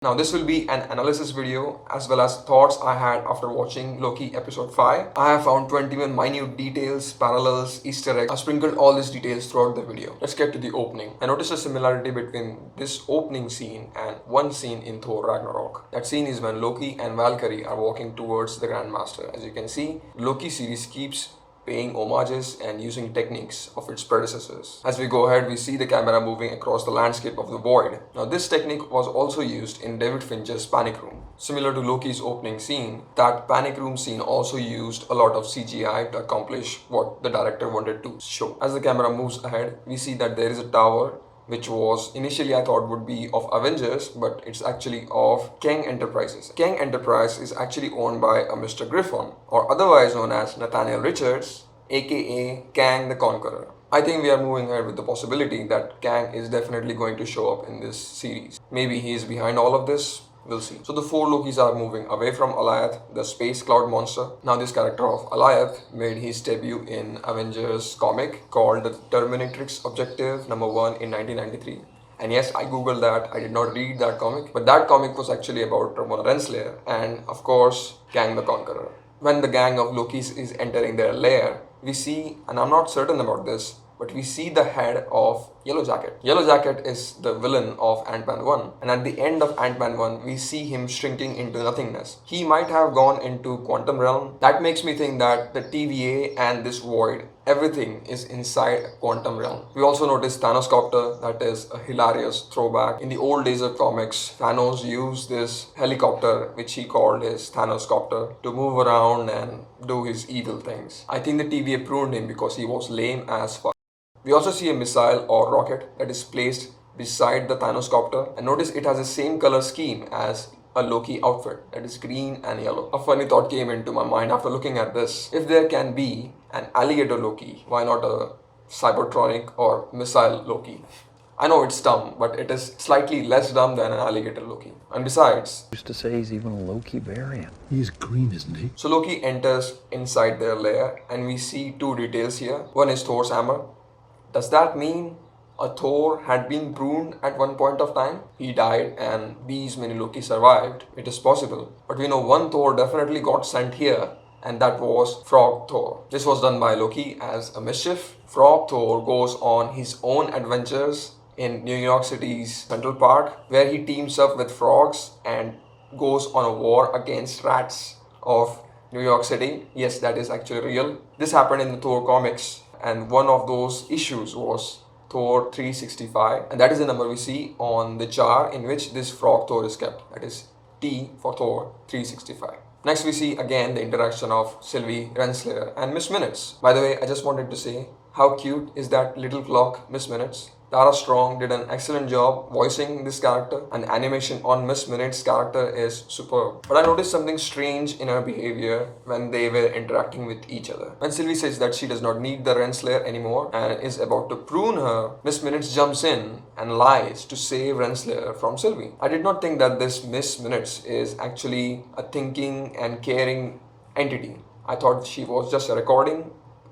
Now this will be an analysis video as well as thoughts I had after watching Loki episode 5. I have found 21 minute details, parallels, Easter eggs. I sprinkled all these details throughout the video. Let's get to the opening. I noticed a similarity between this opening scene and one scene in Thor Ragnarok. That scene is when Loki and Valkyrie are walking towards the Grandmaster. As you can see, Loki series keeps paying homages and using techniques of its predecessors. As we go ahead, we see the camera moving across the landscape of the void. Now this technique was also used in David Fincher's Panic Room. Similar to Loki's opening scene, that Panic Room scene also used a lot of CGI to accomplish what the director wanted to show. As the camera moves ahead, we see that there is a tower which was initially I thought would be of Avengers, but it's actually of Kang Enterprises. Kang Enterprise is actually owned by a Mr. Griffon, or otherwise known as Nathaniel Richards, aka Kang the Conqueror. I think we are moving ahead with the possibility that Kang is definitely going to show up in this series. Maybe he is behind all of this. We'll see. So the four Lokis are moving away from Alioth, the space cloud monster. Now this character of Alioth made his debut in Avengers comic called The Terminatrix Objective #1 in 1993. And yes, I googled that. I did not read that comic, but that comic was actually about Ramona Renslayer and of course Kang the Conqueror. When the gang of Lokis is entering their lair, we see, and I'm not certain about this, but we see the head of Yellow Jacket. Yellow Jacket is the villain of Ant-Man 1, and at the end of Ant-Man 1, we see him shrinking into nothingness. He might have gone into quantum realm. That makes me think that the TVA and this void, everything is inside quantum realm. We also notice Thanos Copter, that is a hilarious throwback. In the old days of comics, Thanos used this helicopter, which he called his Thanos Copter, to move around and do his evil things. I think the TVA pruned him because he was lame as fuck. We also see a missile or rocket that is placed beside the Thanos Copter, and notice it has the same color scheme as a Loki outfit, that is green and yellow. A funny thought came into my mind after looking at this. If there can be an alligator Loki, why not a Cybertronic or missile Loki? I know it's dumb, but it is slightly less dumb than an alligator Loki. And besides, used to say he's even a Loki variant. He's green, isn't he? So Loki enters inside their lair, and we see two details here. One is Thor's hammer. Does that mean a Thor had been pruned at one point of time? He died and these many Loki survived. It is possible. But we know one Thor definitely got sent here, and that was Frog Thor. This was done by Loki as a mischief. Frog Thor goes on his own adventures in New York City's Central Park, where he teams up with frogs and goes on a war against rats of New York City. Yes, that is actually real. This happened in the Thor comics, and one of those issues was Thor 365, and that is the number we see on the jar in which this Frog Thor is kept. That is T for Thor 365. Next we see again the interaction of Sylvie Renslayer and Miss Minutes. By the way, I just wanted to say, how cute is that little clock, Miss Minutes? Tara Strong did an excellent job voicing this character, and animation on Miss Minutes' character is superb. But I noticed something strange in her behavior when they were interacting with each other. When Sylvie says that she does not need the Renslayer anymore and is about to prune her, Miss Minutes jumps in and lies to save Renslayer from Sylvie. I did not think that this Miss Minutes is actually a thinking and caring entity. I thought she was just a recording,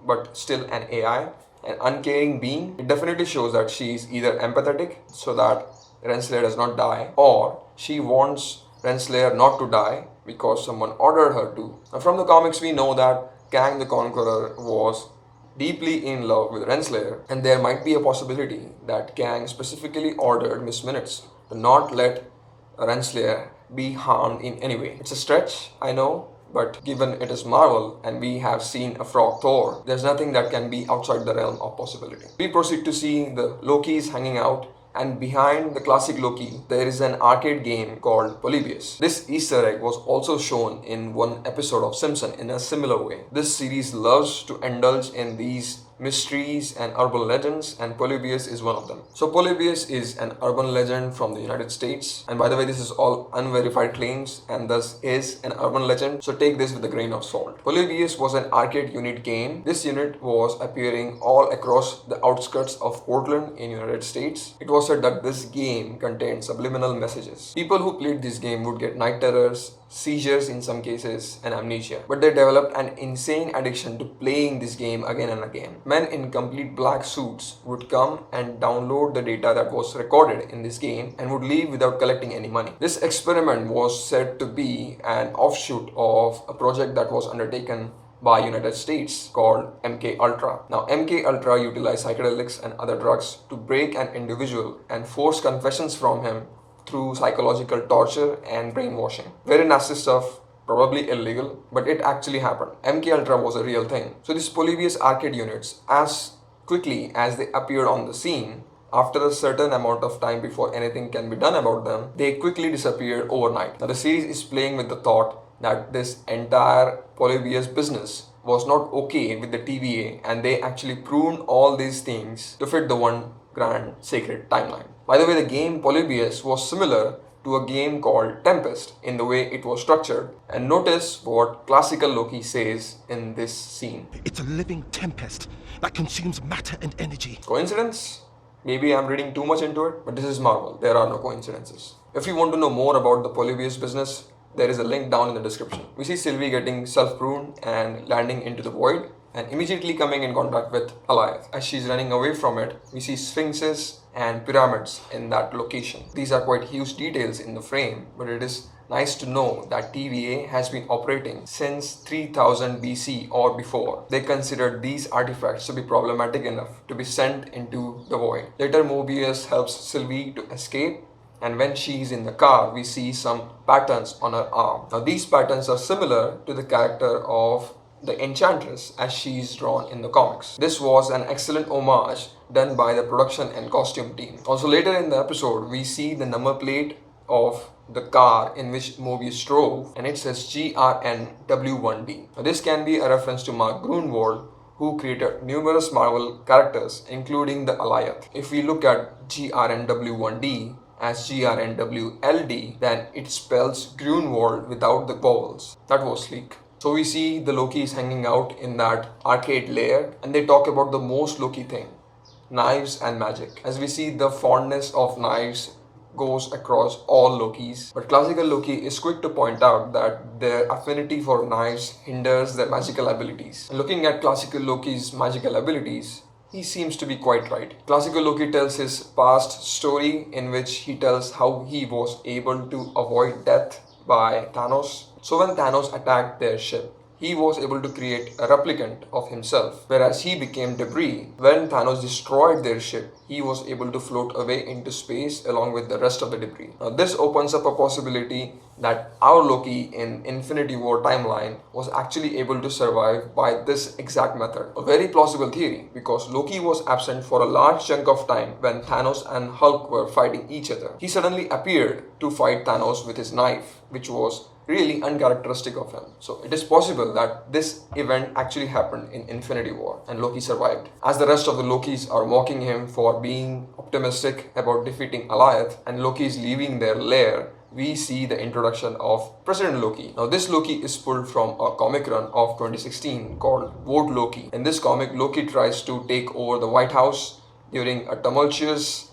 but still an AI. An uncaring being. It definitely shows that she is either empathetic so that Renslayer does not die, or she wants Renslayer not to die because someone ordered her to. Now, from the comics we know that Kang the Conqueror was deeply in love with Renslayer, and there might be a possibility that Kang specifically ordered Miss Minutes to not let Renslayer be harmed in any way. It's a stretch, I know, but given it is Marvel and we have seen a Frog Thor, there's nothing that can be outside the realm of possibility. We proceed to see the Lokis hanging out, and behind the classic Loki, there is an arcade game called Polybius. This Easter egg was also shown in one episode of Simpson in a similar way. This series loves to indulge in these mysteries and urban legends, and Polybius is one of them. So Polybius is an urban legend from the United States, and by the way, this is all unverified claims and thus is an urban legend, so take this with a grain of salt. Polybius was an arcade unit game. This unit was appearing all across the outskirts of Portland in United States. It was said that this game contained subliminal messages. People who played this game would get night terrors, seizures in some cases, and amnesia. But they developed an insane addiction to playing this game again and again. men in complete black suits would come and download the data that was recorded in this game and would leave without collecting any money. This experiment was said to be an offshoot of a project that was undertaken by United States called MK Ultra. Now MK Ultra utilized psychedelics and other drugs to break an individual and force confessions from him through psychological torture and brainwashing. Very nasty stuff, probably illegal, but it actually happened. MK Ultra was a real thing. So these Polybius arcade units, as quickly as they appeared on the scene, after a certain amount of time before anything can be done about them, they quickly disappeared overnight. Now the series is playing with the thought that this entire Polybius business was not okay with the TVA, and they actually pruned all these things to fit the one grand sacred timeline. By the way, the game Polybius was similar to a game called Tempest in the way it was structured, and notice what classical Loki says in this scene. It's a living tempest that consumes matter and energy. Coincidence? Maybe I'm reading too much into it, but this is Marvel. There are no coincidences. If you want to know more about the Polybius business, there is a link down in the description. We see Sylvie getting self-pruned and landing into the void and immediately coming in contact with Alioth. As she's running away from it, we see sphinxes and pyramids in that location. These are quite huge details in the frame, but it is nice to know that TVA has been operating since 3000 BC or before. They considered these artifacts to be problematic enough to be sent into the void. Later, Mobius helps Sylvie to escape, and when she is in the car, we see some patterns on her arm. Now these patterns are similar to the character of the Enchantress as she is drawn in the comics. This was an excellent homage done by the production and costume team. Also later in the episode, we see the number plate of the car in which Mobius drove, and it says GRNW1D. Now this can be a reference to Mark Gruenwald, who created numerous Marvel characters including the Alioth. If we look at GRNW1D as GRNWLD, then it spells Grunwald without the vowels. That was sleek. So we see the Lokis hanging out in that arcade lair, and they talk about the most Loki thing, knives and magic. As we see, the fondness of knives goes across all Lokis, but classical Loki is quick to point out that their affinity for knives hinders their magical abilities. And looking at classical Loki's magical abilities, he seems to be quite right. Classical Loki tells his past story in which he tells how he was able to avoid death by Thanos. So when Thanos attacked their ship, he was able to create a replicant of himself, whereas he became debris. When Thanos destroyed their ship, he was able to float away into space along with the rest of the debris. Now this opens up a possibility that our Loki in Infinity War timeline was actually able to survive by this exact method. A very plausible theory, because Loki was absent for a large chunk of time when Thanos and Hulk were fighting each other. He suddenly appeared to fight Thanos with his knife, which was really uncharacteristic of him. So it is possible that this event actually happened in Infinity War and Loki survived. As the rest of the Lokis are mocking him for being optimistic about defeating Alioth and Loki is leaving their lair, we see the introduction of President Loki. Now this Loki is pulled from a comic run of 2016 called Vote Loki. In this comic, Loki tries to take over the White House during a tumultuous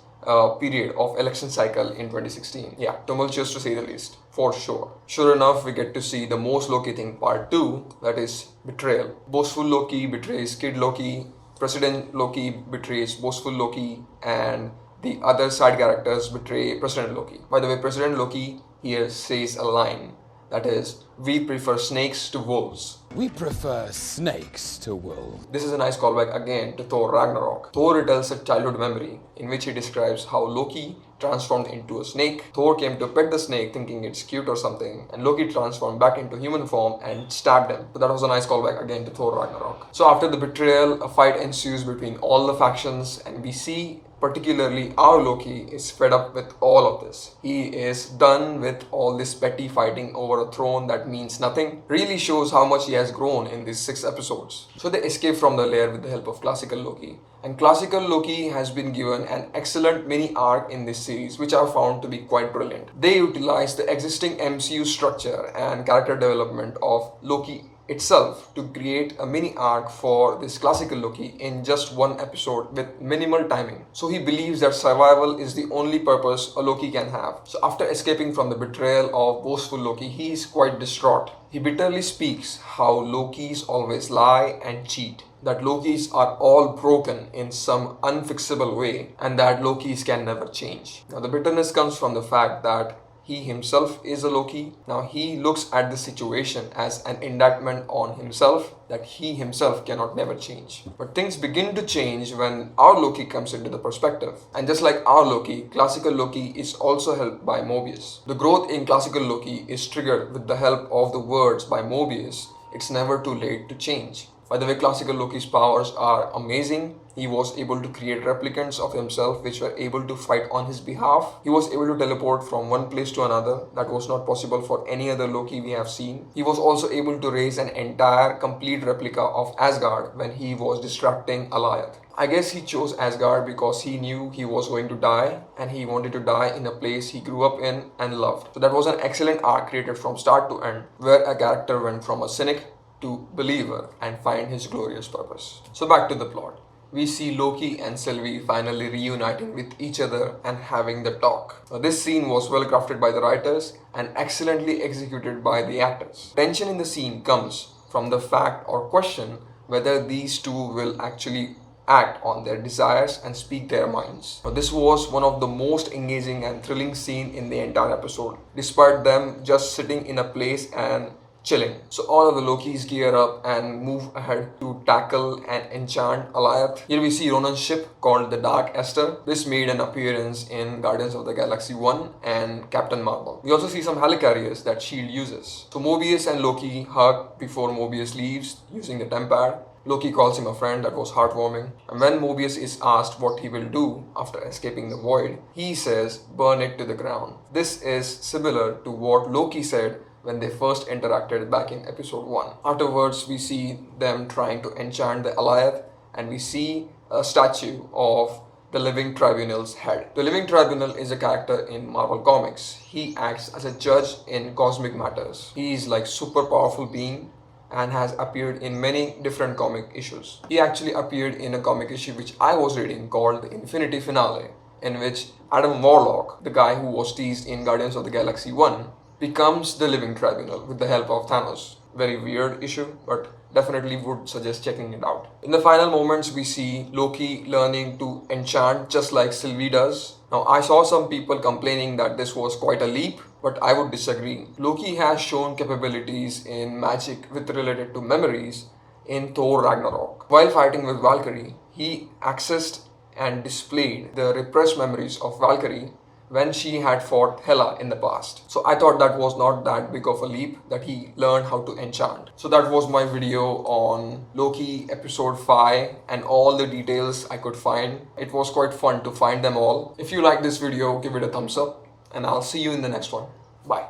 period of election cycle in 2016. Yeah, tumultuous to say the least, for sure. Sure enough, we get to see the most Loki thing, part 2, that is betrayal. Boastful Loki betrays Kid Loki, President Loki betrays Boastful Loki, and the other side characters betray President Loki. By the way, President Loki here says a line that is, "We prefer snakes to wolves." We prefer snakes to wolves. This is a nice callback again to Thor Ragnarok. Thor retells a childhood memory in which he describes how Loki transformed into a snake. Thor came to pet the snake thinking it's cute or something, and Loki transformed back into human form and stabbed him. So that was a nice callback again to Thor Ragnarok. So after the betrayal, a fight ensues between all the factions, and we see particularly our Loki is fed up with all of this. He is done with all this petty fighting over a throne that means nothing. Really shows how much he has grown in these 6 episodes. So they escape from the lair with the help of classical Loki. And classical Loki has been given an excellent mini arc in this series, which I found to be quite brilliant. They utilize the existing MCU structure and character development of Loki itself to create a mini arc for this classical Loki in just 1 episode with minimal timing. So he believes that survival is the only purpose a Loki can have. So after escaping from the betrayal of boastful Loki, he is quite distraught. He bitterly speaks how Lokis always lie and cheat. that Lokis are all broken in some unfixable way and that Lokis can never change. Now, the bitterness comes from the fact that he himself is a Loki. Now he looks at the situation as an indictment on himself that he himself cannot never change. But things begin to change when our Loki comes into the perspective. And just like our Loki, classical Loki is also helped by Mobius. The growth in classical Loki is triggered with the help of the words by Mobius, "It's never too late to change." By the way, classical Loki's powers are amazing. He was able to create replicants of himself which were able to fight on his behalf. He was able to teleport from one place to another. That was not possible for any other Loki we have seen. He was also able to raise an entire complete replica of Asgard when he was distracting Alioth. I guess he chose Asgard because he knew he was going to die and he wanted to die in a place he grew up in and loved. So that was an excellent arc created from start to end where a character went from a cynic to believer and find his glorious purpose. So back to the plot. We see Loki and Sylvie finally reuniting with each other and having the talk. Now, this scene was well crafted by the writers and excellently executed by the actors. Tension in the scene comes from the fact or question whether these two will actually act on their desires and speak their minds. Now, this was one of the most engaging and thrilling scene in the entire episode, despite them just sitting in a place and chilling. So all of the Lokis gear up and move ahead to tackle and enchant Alioth. Here we see Ronan's ship called the Dark Esther. This made an appearance in Guardians of the Galaxy 1 and Captain Marvel. We also see some helicarriers that S.H.I.E.L.D. uses. So Mobius and Loki hug before Mobius leaves using the Tempad. Loki calls him a friend. That was heartwarming. And when Mobius is asked what he will do after escaping the void, he says, "Burn it to the ground." This is similar to what Loki said when they first interacted back in episode 1. Afterwards, we see them trying to enchant the Alioth and we see a statue of the Living Tribunal's head. The Living Tribunal is a character in Marvel Comics. He acts as a judge in cosmic matters. He is like super powerful being and has appeared in many different comic issues. He actually appeared in a comic issue which I was reading called The Infinity Finale, in which Adam Warlock, the guy who was teased in Guardians of the Galaxy 1, becomes the Living Tribunal with the help of Thanos. Very weird issue, but definitely would suggest checking it out. In the final moments, we see Loki learning to enchant just like Sylvie does. Now, I saw some people complaining that this was quite a leap, but I would disagree. Loki has shown capabilities in magic with related to memories in Thor Ragnarok. While fighting with Valkyrie, he accessed and displayed the repressed memories of Valkyrie when she had fought Hela in the past. So I thought that was not that big of a leap that he learned how to enchant. So that was my video on Loki episode 5 and all the details I could find. It was quite fun to find them all. If you like this video, give it a thumbs up and I'll see you in the next one. Bye.